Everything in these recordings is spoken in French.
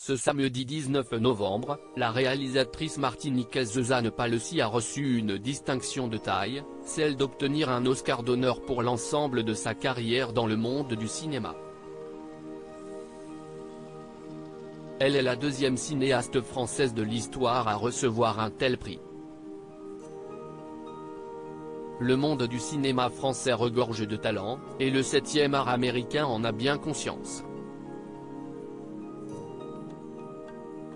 Ce samedi 19 novembre, la réalisatrice martiniquaise Zuzanne Palessy a reçu une distinction de taille, celle d'obtenir un Oscar d'honneur pour l'ensemble de sa carrière dans le monde du cinéma. Elle est la deuxième cinéaste française de l'histoire à recevoir un tel prix. Le monde du cinéma français regorge de talent, et le 7e art américain en a bien conscience.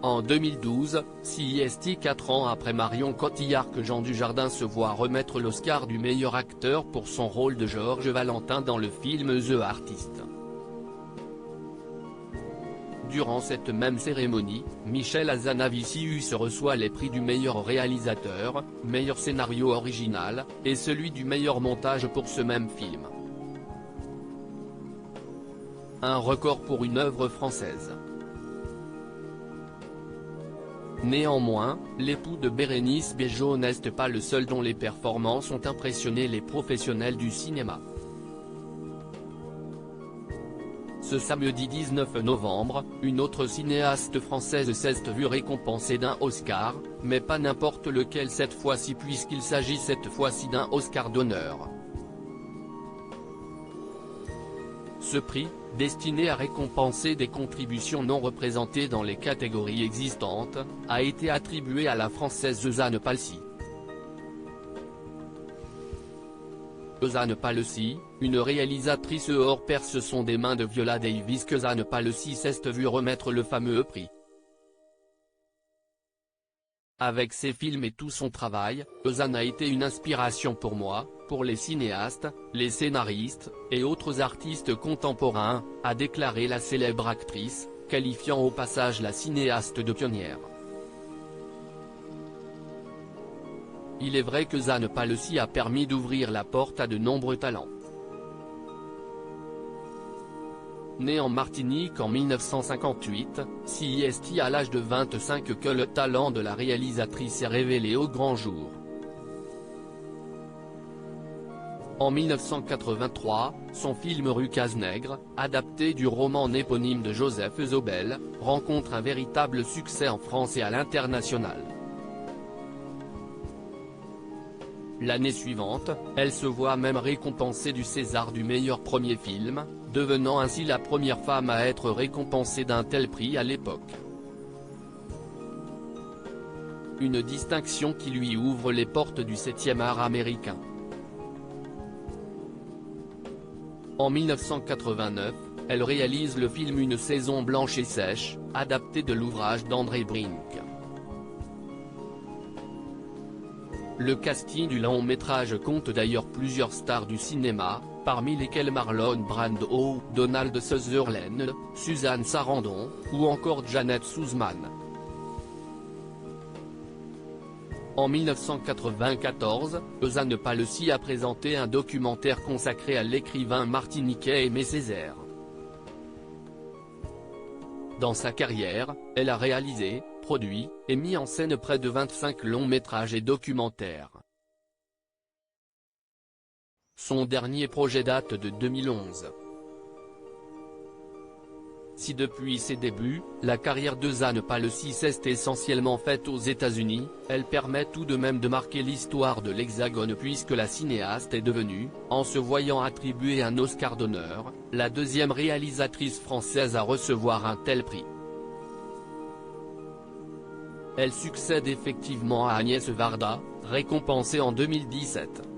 En 2012, CIST 4 ans après Marion Cotillard que Jean Dujardin se voit remettre l'Oscar du meilleur acteur pour son rôle de Georges Valentin dans le film The Artist. Durant cette même cérémonie, Michel Hazanavicius reçoit les prix du meilleur réalisateur, meilleur scénario original, et celui du meilleur montage pour ce même film. Un record pour une œuvre française. Néanmoins, l'époux de Bérénice Bejo n'est pas le seul dont les performances ont impressionné les professionnels du cinéma. Ce samedi 19 novembre, une autre cinéaste française s'est vue récompensée d'un Oscar, mais pas n'importe lequel cette fois-ci puisqu'il s'agit cette fois-ci d'un Oscar d'honneur. Ce prix, destiné à récompenser des contributions non représentées dans les catégories existantes, a été attribué à la Française Zuzanne Palessy. Zuzanne Palessy, une réalisatrice hors pair. Ce sont des mains de Viola Davis que Zuzanne Palessy s'est vue remettre le fameux prix. Avec ses films et tout son travail, Zuzanne a été une inspiration pour moi, pour les cinéastes, les scénaristes, et autres artistes contemporains, a déclaré la célèbre actrice, qualifiant au passage la cinéaste de pionnière. Il est vrai que Zuzanne Palessy a permis d'ouvrir la porte à de nombreux talents. Née en Martinique en 1958, CIST à l'âge de 25 que le talent de la réalisatrice est révélé au grand jour. En 1983, son film Rue Cazenègre, adapté du roman éponyme de Joseph Zobel, rencontre un véritable succès en France et à l'international. L'année suivante, elle se voit même récompensée du César du meilleur premier film, devenant ainsi la première femme à être récompensée d'un tel prix à l'époque. Une distinction qui lui ouvre les portes du 7e art américain. En 1989, elle réalise le film Une saison blanche et sèche, adapté de l'ouvrage d'André Brink. Le casting du long-métrage compte d'ailleurs plusieurs stars du cinéma, parmi lesquelles Marlon Brando, Donald Sutherland, Suzanne Sarandon, ou encore Janet Suzman. En 1994, Zuzanne Palessy a présenté un documentaire consacré à l'écrivain martiniquais Aimé Césaire. Dans sa carrière, elle a réalisé, produit, et mis en scène près de 25 longs métrages et documentaires. Son dernier projet date de 2011. Si depuis ses débuts, la carrière de Zuzanne Palessy s'est essentiellement faite aux États-Unis, elle permet tout de même de marquer l'histoire de l'Hexagone puisque la cinéaste est devenue, en se voyant attribuer un Oscar d'honneur, la deuxième réalisatrice française à recevoir un tel prix. Elle succède effectivement à Agnès Varda, récompensée en 2017.